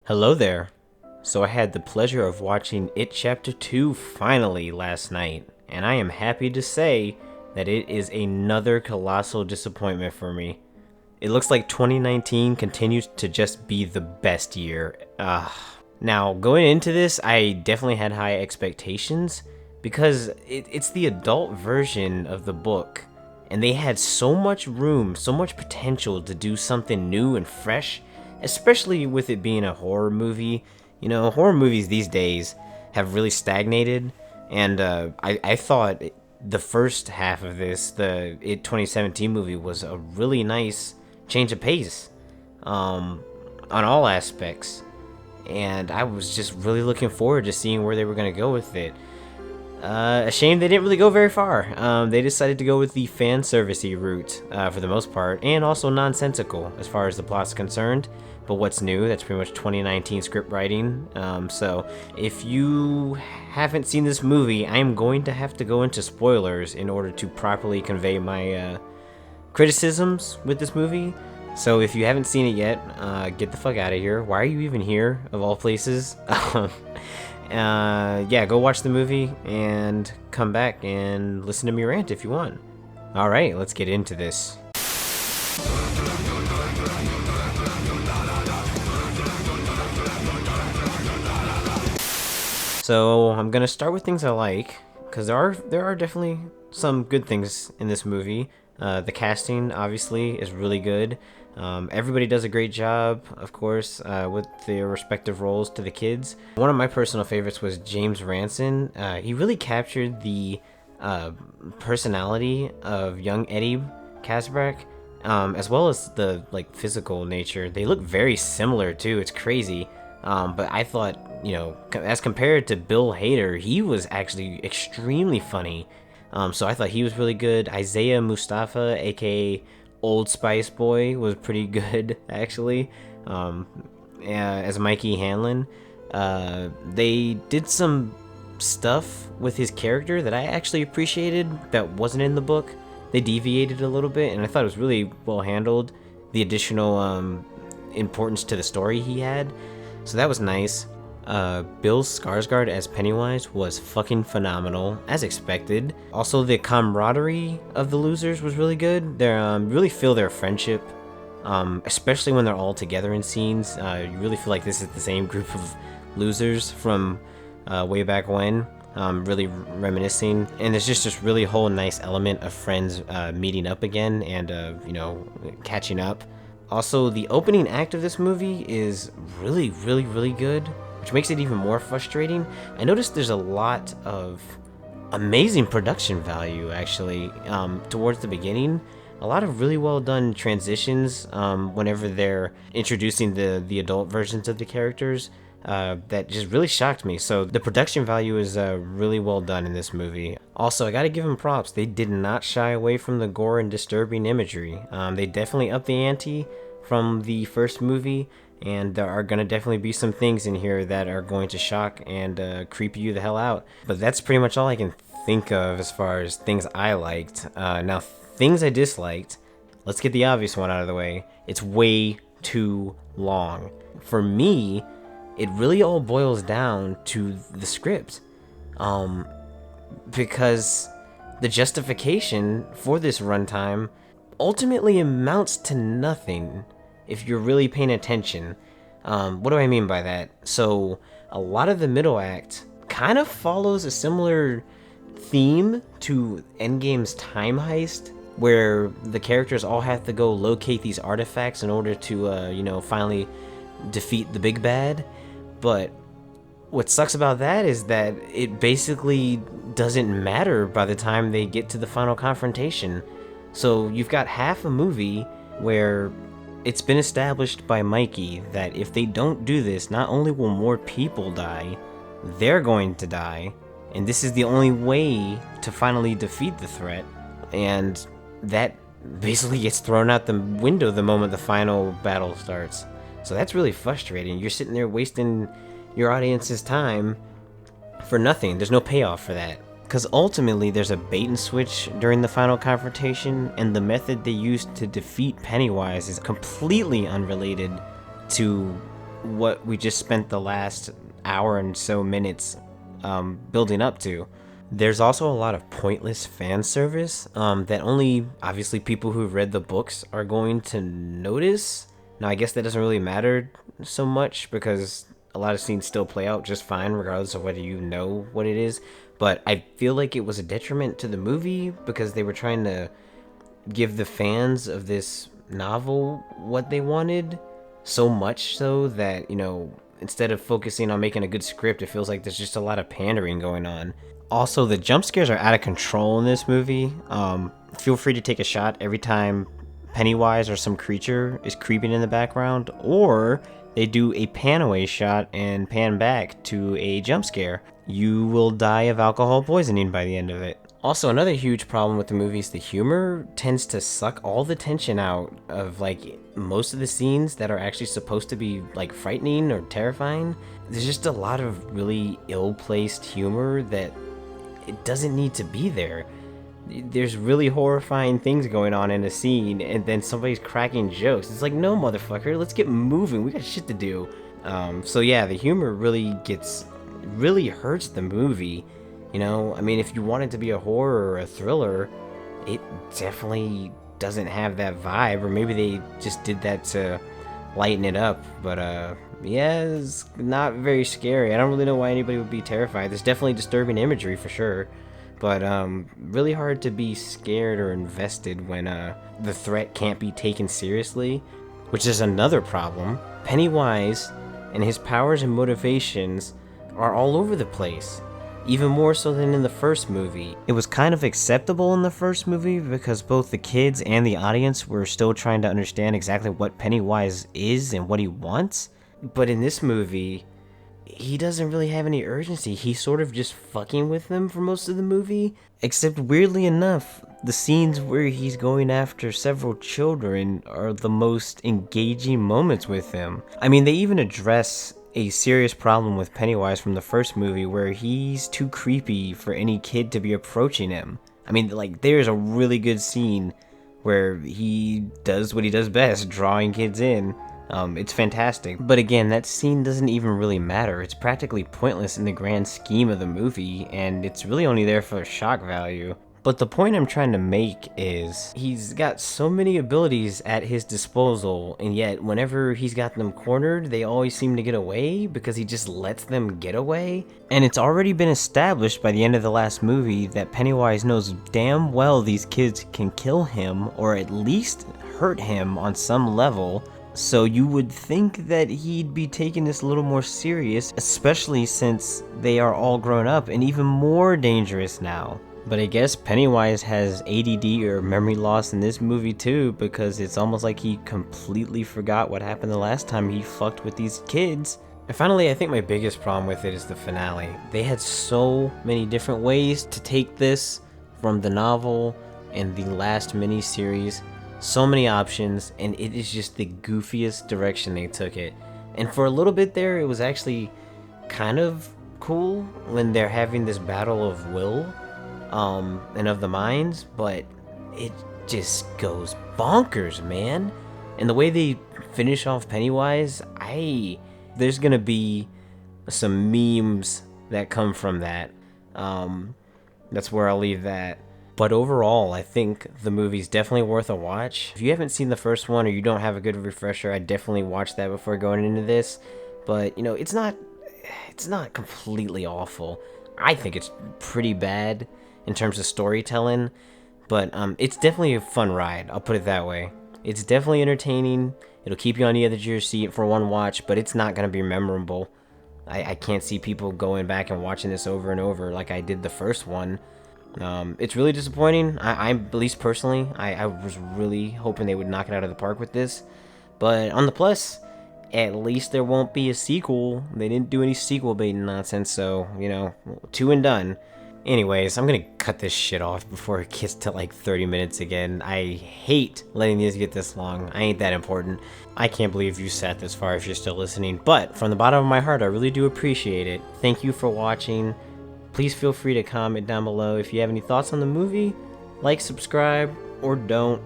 Hello there. So I had the pleasure of watching It Chapter 2 finally last night, and I am happy to say that it is another colossal disappointment for me. It looks like 2019 continues to just be the best year. Now, going into this, I definitely had high expectations because it's the adult version of the book, and they had so much room, so much potential to do something new and fresh, especially with it being a horror movie. You know, horror movies these days have really stagnated, and I thought the first half of this, the It 2017 movie, was a really nice change of pace on all aspects, and I was just really looking forward to seeing where they were going to go with it. A shame they didn't really go very far. They decided to go with the fan servicey route for the most part, and also nonsensical as far as the plot's concerned. But what's new? That's pretty much 2019 script writing. So if you haven't seen this movie, I am going to have to go into spoilers in order to properly convey my criticisms with this movie. So if you haven't seen it yet, get the fuck out of here. Why are you even here, of all places? Yeah, go watch the movie and come back and listen to me rant if you want. Alright, let's get into this. So I'm gonna start with things I like, because there are definitely some good things in this movie. The casting obviously is really good. Everybody does a great job, of course, with their respective roles to the kids. One of my personal favorites was James Ranson. He really captured the personality of young Eddie Casbrack, as well as the physical nature. They look very similar too. It's crazy. But I thought, you know, as compared to Bill Hader, he was actually extremely funny. So I thought he was really good. Isaiah Mustafa, aka Old Spice Boy, was pretty good actually. As Mikey Hanlon, they did some stuff with his character that I actually appreciated that wasn't in the book. They deviated a little bit, and I thought it was really well handled. The additional importance to the story he had, so that was nice. Bill Skarsgård as Pennywise was fucking phenomenal, as expected. Also, the camaraderie of the losers was really good. They really feel their friendship, especially when they're all together in scenes. You really feel like this is the same group of losers from way back when, really reminiscing. And there's just this really whole nice element of friends meeting up again and, you know, catching up. Also, the opening act of this movie is really, really, really good, which makes it even more frustrating. I noticed there's a lot of amazing production value, actually, towards the beginning. A lot of really well done transitions whenever they're introducing the adult versions of the characters. That just really shocked me. So the production value is really well done in this movie. Also, I gotta give them props. They did not shy away from the gore and disturbing imagery. They definitely upped the ante from the first movie, and there are gonna definitely be some things in here that are going to shock and creep you the hell out. But that's pretty much all I can think of as far as things I liked. Now, things I disliked. Let's get the obvious one out of the way. It's way too long. For me, it really all boils down to the script, because the justification for this runtime ultimately amounts to nothing if you're really paying attention. What do I mean by that? So a lot of the middle act kind of follows a similar theme to Endgame's time heist, where the characters all have to go locate these artifacts in order to, you know, finally defeat the big bad. But what sucks about that is that it basically doesn't matter by the time they get to the final confrontation. So you've got half a movie where it's been established by Mikey that if they don't do this, not only will more people die, they're going to die, and this is the only way to finally defeat the threat. And that basically gets thrown out the window the moment the final battle starts. So that's really frustrating. You're sitting there wasting your audience's time for nothing. There's no payoff for that. Because ultimately there's a bait and switch during the final confrontation, and the method they used to defeat Pennywise is completely unrelated to what we just spent the last hour and so minutes building up to. There's also a lot of pointless fan service that only obviously people who read the books are going to notice. Now, I guess that doesn't really matter so much because a lot of scenes still play out just fine regardless of whether you know what it is. But I feel like it was a detriment to the movie because they were trying to give the fans of this novel what they wanted, so much so that, instead of focusing on making a good script, it feels like there's just a lot of pandering going on. Also, the jump scares are out of control in this movie. Feel free to take a shot every time Pennywise or some creature is creeping in the background, or they do a pan away shot and pan back to a jump scare. You will die of alcohol poisoning by the end of it. Also, another huge problem with the movie is the humor tends to suck all the tension out of most of the scenes that are actually supposed to be frightening or terrifying. There's just a lot of really ill-placed humor that it doesn't need to be there. There's really horrifying things going on in a scene, and then somebody's cracking jokes. It's like, no, motherfucker, let's get moving. We got shit to do. So yeah, the humor really hurts the movie. If you want it to be a horror or a thriller, it definitely doesn't have that vibe, or maybe they just did that to lighten it up. But yeah, it's not very scary. I don't really know why anybody would be terrified. There's definitely disturbing imagery for sure, but really hard to be scared or invested when the threat can't be taken seriously, which is another problem. Pennywise and his powers and motivations are all over the place, even more so than in the first movie. It was kind of acceptable in the first movie because both the kids and the audience were still trying to understand exactly what Pennywise is and what he wants. But in this movie, he doesn't really have any urgency. He's sort of just fucking with them for most of the movie. Except weirdly enough, the scenes where he's going after several children are the most engaging moments with him. I mean, they even address a serious problem with Pennywise from the first movie where he's too creepy for any kid to be approaching him. I mean, there's a really good scene where he does what he does best, drawing kids in. It's fantastic. But again, that scene doesn't even really matter. It's practically pointless in the grand scheme of the movie, and it's really only there for shock value. But the point I'm trying to make is he's got so many abilities at his disposal, and yet whenever he's got them cornered, they always seem to get away because he just lets them get away. And it's already been established by the end of the last movie that Pennywise knows damn well these kids can kill him or at least hurt him on some level. So you would think that he'd be taking this a little more serious, especially since they are all grown up and even more dangerous now. But I guess Pennywise has ADD or memory loss in this movie too, because it's almost like he completely forgot what happened the last time he fucked with these kids. And finally, I think my biggest problem with it is the finale. They had so many different ways to take this from the novel and the last mini-series. So many options, and it is just the goofiest direction they took it. And for a little bit there, it was actually kind of cool when they're having this battle of will and of the minds, but it just goes bonkers, man. And the way they finish off Pennywise, there's gonna be some memes that come from that. That's where I'll leave that. But overall, I think the movie's definitely worth a watch. If you haven't seen the first one or you don't have a good refresher, I'd definitely watch that before going into this. But, it's not completely awful. I think it's pretty bad in terms of storytelling, but it's definitely a fun ride. I'll put it that way. It's definitely entertaining. It'll keep you on the edge of your seat for one watch, but it's not going to be memorable. I can't see people going back and watching this over and over like I did the first one. It's really disappointing. I at least personally, I was really hoping they would knock it out of the park with this. But on the plus, at least there won't be a sequel. They didn't do any sequel baiting nonsense, so, 2 and done. Anyways, I'm gonna cut this shit off before it gets to 30 minutes again. I hate letting these get this long. I ain't that important. I can't believe you sat this far if you're still listening, but from the bottom of my heart, I really do appreciate it. Thank you for watching. Please feel free to comment down below if you have any thoughts on the movie. Like, subscribe, or don't.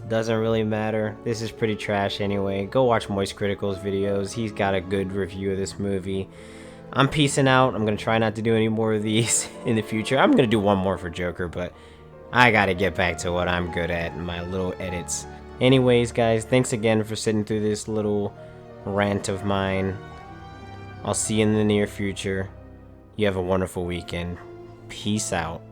doesn't really matter. This is pretty trash anyway. Go watch Moist Critical's videos. He's got a good review of this movie. I'm peacing out. I'm gonna try not to do any more of these in the future. I'm gonna do one more for Joker, but I gotta get back to what I'm good at, my little edits. Anyways, guys, thanks again for sitting through this little rant of mine. I'll see you in the near future. You have a wonderful weekend. Peace out.